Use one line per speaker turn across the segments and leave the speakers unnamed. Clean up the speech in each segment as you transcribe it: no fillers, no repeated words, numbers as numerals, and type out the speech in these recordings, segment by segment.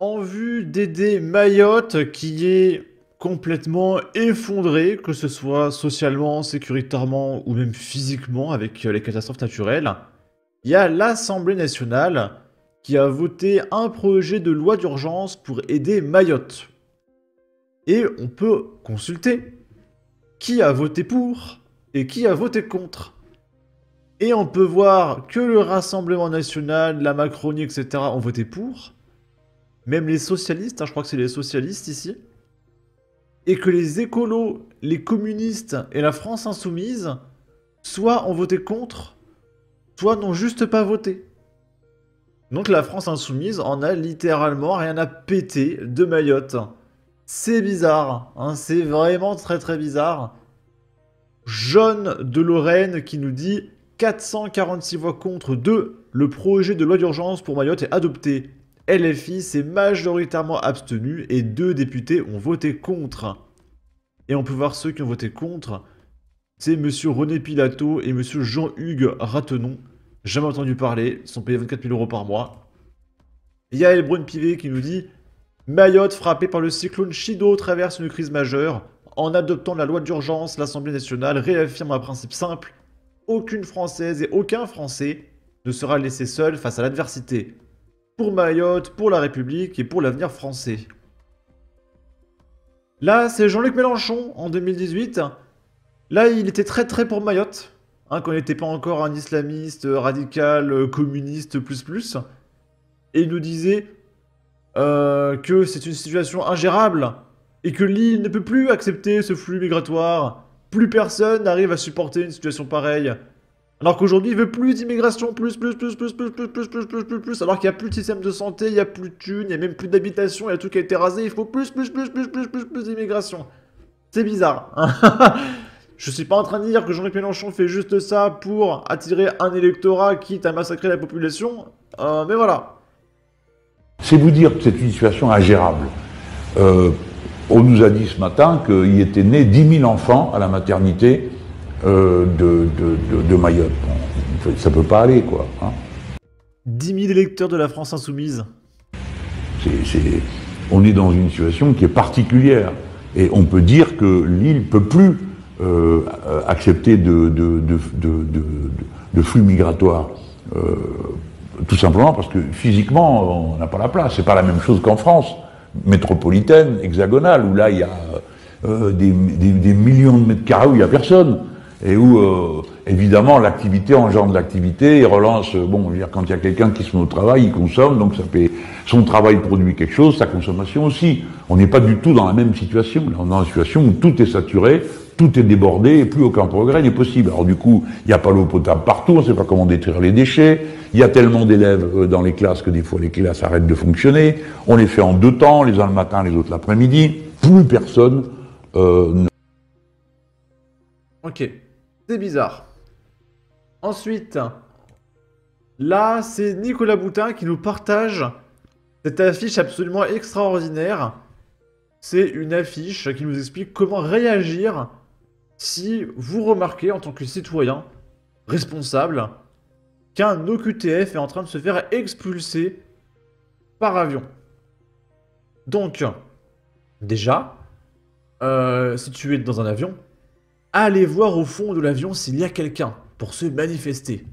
En vue d'aider Mayotte qui est complètement effondrée, que ce soit socialement, sécuritairement ou même physiquement avec les catastrophes naturelles, il y a l'Assemblée nationale qui a voté un projet de loi d'urgence pour aider Mayotte. Et on peut consulter qui a voté pour et qui a voté contre. Et on peut voir que le Rassemblement national, la Macronie, etc. ont voté pour. Même les socialistes, je crois que c'est les socialistes ici. Et que les écolos, les communistes et la France insoumise, soit ont voté contre, soit n'ont juste pas voté. Donc la France insoumise en a littéralement rien à péter de Mayotte. C'est bizarre, hein, c'est vraiment très très bizarre. Jaune de Lorraine qui nous dit 446 voix contre 2, le projet de loi d'urgence pour Mayotte est adopté. LFI s'est majoritairement abstenu et 2 députés ont voté contre. Et on peut voir ceux qui ont voté contre. C'est monsieur René Pilato et monsieur Jean-Hugues Ratenon. Jamais entendu parler, ils sont payés 24 000 € par mois. Il y a Elbrun Pivet qui nous dit Mayotte frappée par le cyclone Chido traverse une crise majeure. En adoptant la loi d'urgence, l'Assemblée nationale réaffirme un principe simple. Aucune Française et aucun Français ne sera laissé seul face à l'adversité. Pour Mayotte, pour la République et pour l'avenir français. Là, c'est Jean-Luc Mélenchon, en 2018. Là, il était très pour Mayotte, hein, quand il n'était pas encore un islamiste, radical, communiste, plus. Et il nous disait que c'est une situation ingérable, et que l'île ne peut plus accepter ce flux migratoire. Plus personne n'arrive à supporter une situation pareille. Alors qu'aujourd'hui, il veut plus d'immigration, plus, alors qu'il n'y a plus de système de santé, il n'y a plus de thunes, il n'y a même plus d'habitation, il y a tout qui a été rasé, il faut plus d'immigration. C'est bizarre. Je suis pas en train de dire que Jean-Luc Mélenchon fait juste ça pour attirer un électorat quitte à massacrer la population, mais voilà.
C'est vous dire que c'est une situation ingérable. On nous a dit ce matin qu'il était né 10 000 enfants à la maternité de Mayotte. Bon, ça peut pas aller, quoi. Hein.
10 000 électeurs de la France insoumise.
On est dans une situation qui est particulière. Et on peut dire que l'île peut plus accepter de flux migratoires. Tout simplement parce que physiquement, on n'a pas la place. C'est pas la même chose qu'en France métropolitaine, hexagonale, où là, il y a des millions de mètres carrés où il n'y a personne. Et où, évidemment, l'activité engendre l'activité et relance... Bon, je veux dire, quand il y a quelqu'un qui se met au travail, il consomme, donc ça fait... Son travail produit quelque chose, sa consommation aussi. On n'est pas du tout dans la même situation. Là, on est dans une situation où tout est saturé, tout est débordé, et plus aucun progrès n'est possible. Alors du coup, il n'y a pas l'eau potable partout, on ne sait pas comment détruire les déchets, il y a tellement d'élèves dans les classes que des fois les classes arrêtent de fonctionner, on les fait en 2 temps, les uns le matin, les autres l'après-midi, plus personne ne...
Ok. C'est bizarre. Ensuite, là, c'est Nicolas Boutin qui nous partage cette affiche absolument extraordinaire. C'est une affiche qui nous explique comment réagir si vous remarquez en tant que citoyen responsable qu'un OQTF est en train de se faire expulser par avion. Donc, déjà, si tu es dans un avion, allez voir au fond de l'avion s'il y a quelqu'un pour se manifester.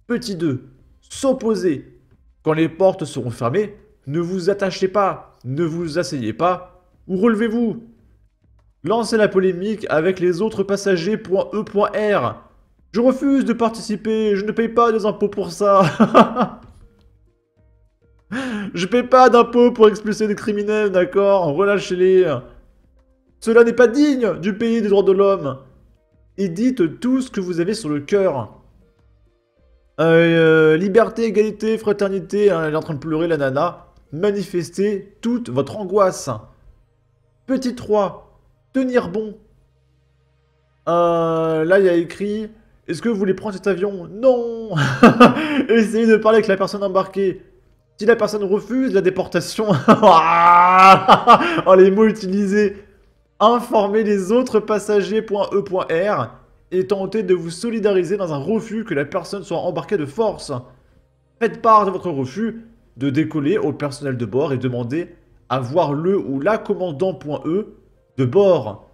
Petit 2. S'opposer. Quand les portes seront fermées, ne vous attachez pas, ne vous asseyez pas, ou relevez-vous. Lancez la polémique avec les autres passagers .e.r. Je refuse de participer, je ne paye pas des impôts pour ça. Je paye pas d'impôts pour expulser des criminels, d'accord? Relâchez-les. Cela n'est pas digne du pays des droits de l'homme. Et dites tout ce que vous avez sur le cœur. Liberté, égalité, fraternité, hein, elle est en train de pleurer la nana. Manifestez toute votre angoisse. Petit 3, tenir bon. Là, il y a écrit, est-ce que vous voulez prendre cet avion? Non. Essayez de parler avec la personne embarquée. Si la personne refuse la déportation... oh, les mots utilisés. Informer les autres passagers.e.r et tenter de vous solidariser dans un refus que la personne soit embarquée de force. Faites part de votre refus de décoller au personnel de bord et demander à voir le ou la commandant.e de bord.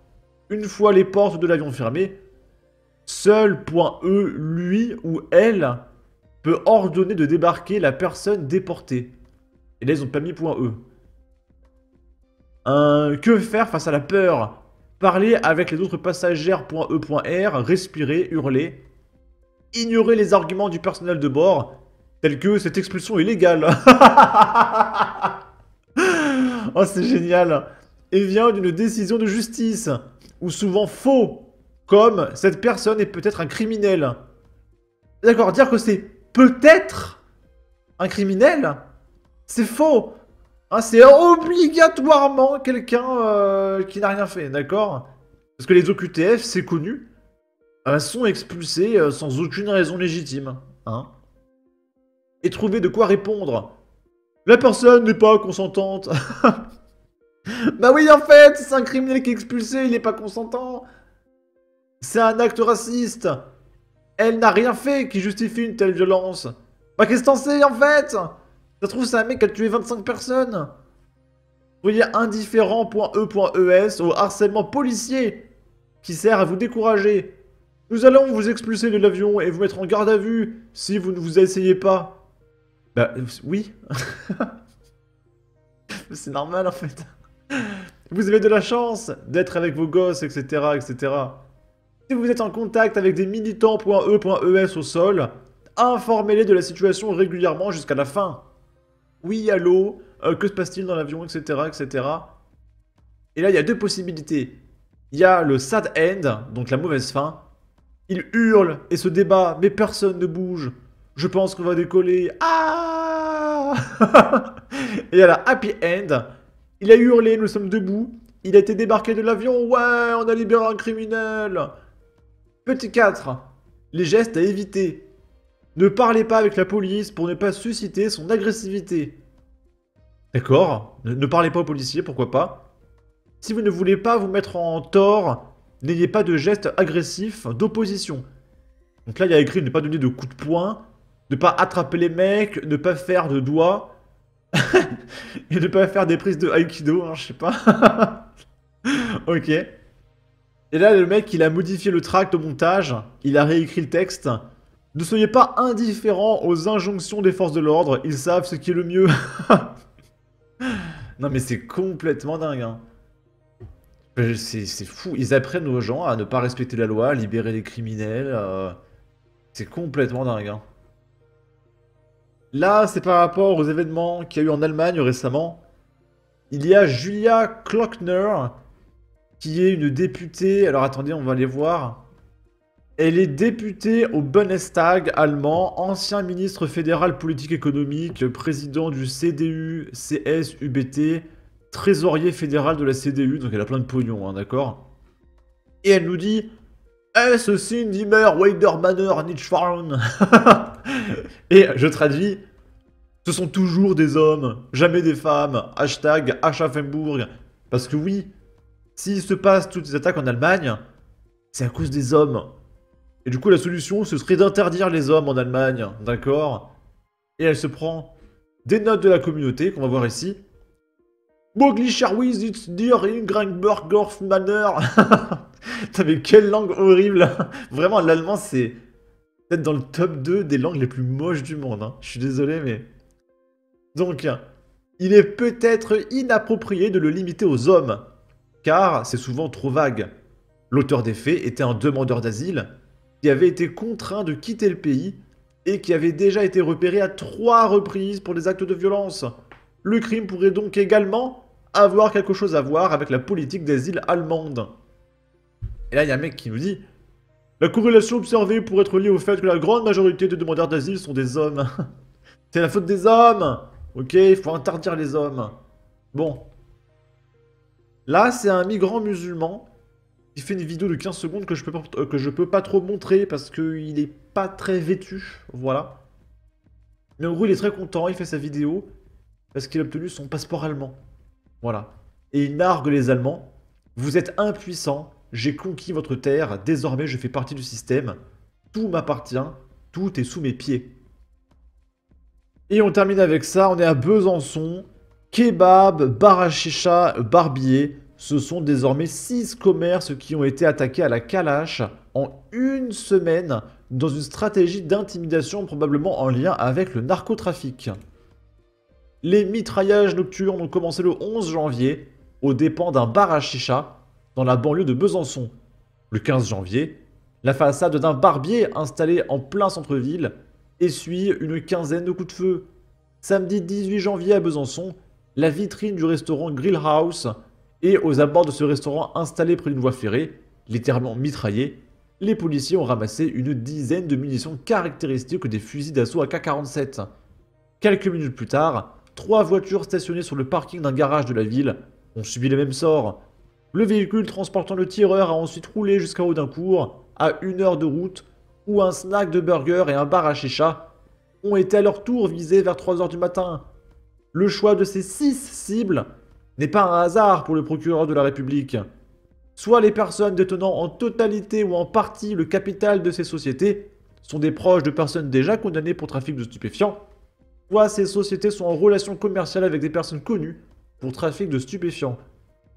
Une fois les portes de l'avion fermées, seul .e, lui ou elle, peut ordonner de débarquer la personne déportée. Et là, ils ont pas mis .e. Que faire face à la peur? Parler avec les autres passagères .e.r, respirer, hurler. Ignorer les arguments du personnel de bord, tels que cette expulsion est légale. Oh, c'est génial. Et vient d'une décision de justice, ou souvent faux, comme cette personne est peut-être un criminel. D'accord, dire que c'est peut-être un criminel, c'est faux. Hein, c'est obligatoirement quelqu'un qui n'a rien fait, d'accord? Parce que les OQTF, c'est connu, sont expulsés sans aucune raison légitime. Hein, et trouver de quoi répondre. La personne n'est pas consentante. Bah oui, en fait, c'est un criminel qui est expulsé, il n'est pas consentant. C'est un acte raciste. Elle n'a rien fait qui justifie une telle violence. Bah qu'est-ce que t'en sais, en fait? Ça se trouve, c'est un mec qui a tué 25 personnes. Soyez indifférent.e.es au harcèlement policier qui sert à vous décourager. Nous allons vous expulser de l'avion et vous mettre en garde à vue si vous ne vous asseyez pas. Bah oui. C'est normal en fait. Vous avez de la chance d'être avec vos gosses, etc., etc. Si vous êtes en contact avec des militants.e.es au sol, informez-les de la situation régulièrement jusqu'à la fin. Oui, allô, que se passe-t-il dans l'avion, etc., etc. Et là, il y a deux possibilités. Il y a le sad end, donc la mauvaise fin. Il hurle et se débat, mais personne ne bouge. Je pense qu'on va décoller. Ah. Et il y a la happy end. Il a hurlé, nous sommes debout. Il a été débarqué de l'avion. Ouais, on a libéré un criminel. Petit 4. Les gestes à éviter. Ne parlez pas avec la police pour ne pas susciter son agressivité. D'accord, ne parlez pas aux policiers, pourquoi pas. Si vous ne voulez pas vous mettre en tort, n'ayez pas de gestes agressifs d'opposition. Donc là, il y a écrit ne pas donner de coups de poing, ne pas attraper les mecs, ne pas faire de doigts, et ne pas faire des prises de Aikido, hein, je sais pas. Ok. Et là, le mec, il a modifié le tract au montage, il a réécrit le texte. Ne soyez pas indifférents aux injonctions des forces de l'ordre, ils savent ce qui est le mieux. Non mais c'est complètement dingue, hein. C'est fou, ils apprennent aux gens à ne pas respecter la loi, à libérer les criminels. C'est complètement dingue, hein. Là, c'est par rapport aux événements qu'il y a eu en Allemagne récemment. Il y a Julia Klöckner, qui est une députée... Alors attendez, on va aller voir. Elle est députée au Bundestag allemand, ancien ministre fédéral politique économique, président du CDU-CSUBT, trésorier fédéral de la CDU, donc elle a plein de pognon, hein, d'accord? Et elle nous dit « Es sind immer Weidermanner nicht Frauen ?» Et je traduis « Ce sont toujours des hommes, jamais des femmes, hashtag Aschaffenburg. » Parce que oui, s'il se passe toutes ces attaques en Allemagne, c'est à cause des hommes. Et du coup, la solution, ce serait d'interdire les hommes en Allemagne, d'accord? Et elle se prend des notes de la communauté, qu'on va voir ici. Moglischerwies ist dir Ingranburgorfmanner. Putain, mais quelle langue horrible. Vraiment, l'allemand, c'est peut-être dans le top 2 des langues les plus moches du monde. Hein. Je suis désolé, mais... Donc, il est peut-être inapproprié de le limiter aux hommes, car c'est souvent trop vague. L'auteur des faits était un demandeur d'asile qui avait été contraint de quitter le pays et qui avait déjà été repéré à 3 reprises pour des actes de violence. Le crime pourrait donc également avoir quelque chose à voir avec la politique d'asile allemande. Et là, il y a un mec qui nous dit « La corrélation observée pourrait être liée au fait que la grande majorité des demandeurs d'asile sont des hommes. » C'est la faute des hommes. Ok, il faut interdire les hommes. Bon. Là, c'est un migrant musulman qui fait une vidéo de 15 secondes que je peux pas trop montrer parce qu'il est pas très vêtu. Voilà. Mais en gros, il est très content, il fait sa vidéo parce qu'il a obtenu son passeport allemand. Voilà. Et il nargue les Allemands. Vous êtes impuissants, j'ai conquis votre terre, désormais je fais partie du système. Tout m'appartient, tout est sous mes pieds. Et on termine avec ça, on est à Besançon. Kebab, bar à chicha, barbier. Ce sont désormais 6 commerces qui ont été attaqués à la calache en une semaine dans une stratégie d'intimidation probablement en lien avec le narcotrafic. Les mitraillages nocturnes ont commencé le 11 janvier aux dépens d'un bar à chicha dans la banlieue de Besançon. Le 15 janvier, la façade d'un barbier installé en plein centre-ville essuie une quinzaine de coups de feu. Samedi 18 janvier à Besançon, la vitrine du restaurant Grill House et aux abords de ce restaurant installé près d'une voie ferrée, littéralement mitraillé, les policiers ont ramassé une dizaine de munitions caractéristiques des fusils d'assaut AK-47. Quelques minutes plus tard, 3 voitures stationnées sur le parking d'un garage de la ville ont subi le même sort. Le véhicule transportant le tireur a ensuite roulé jusqu'à Audincourt, à 1 heure de route, où un snack de burger et un bar à chicha ont été à leur tour visés vers 3 heures du matin. Le choix de ces 6 cibles n'est pas un hasard pour le procureur de la République. Soit les personnes détenant en totalité ou en partie le capital de ces sociétés sont des proches de personnes déjà condamnées pour trafic de stupéfiants, soit ces sociétés sont en relation commerciale avec des personnes connues pour trafic de stupéfiants.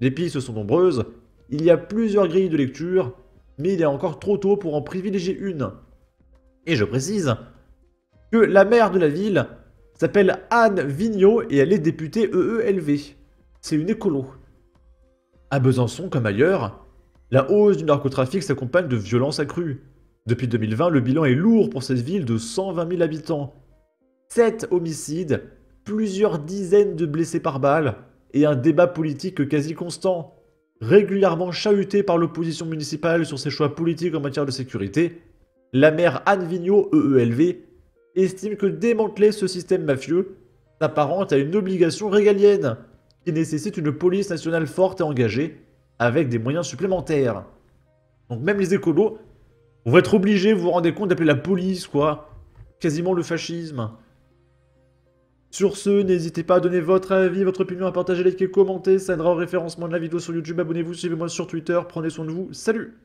Les pistes sont nombreuses, il y a plusieurs grilles de lecture, mais il est encore trop tôt pour en privilégier une. Et je précise que la maire de la ville s'appelle Anne Vigneault et elle est députée EELV. C'est une écolo. À Besançon, comme ailleurs, la hausse du narcotrafic s'accompagne de violences accrues. Depuis 2020, le bilan est lourd pour cette ville de 120 000 habitants. 7 homicides, plusieurs dizaines de blessés par balle et un débat politique quasi constant, régulièrement chahuté par l'opposition municipale sur ses choix politiques en matière de sécurité. La maire Anne Vigneault, EELV, estime que démanteler ce système mafieux s'apparente à une obligation régalienne qui nécessite une police nationale forte et engagée, avec des moyens supplémentaires. Donc même les écolos vont être obligés, vous vous rendez compte, d'appeler la police, quoi. Quasiment le fascisme. Sur ce, n'hésitez pas à donner votre avis, votre opinion, à partager, liker, commenter, ça aidera au référencement de la vidéo sur YouTube. Abonnez-vous, suivez-moi sur Twitter, prenez soin de vous, salut!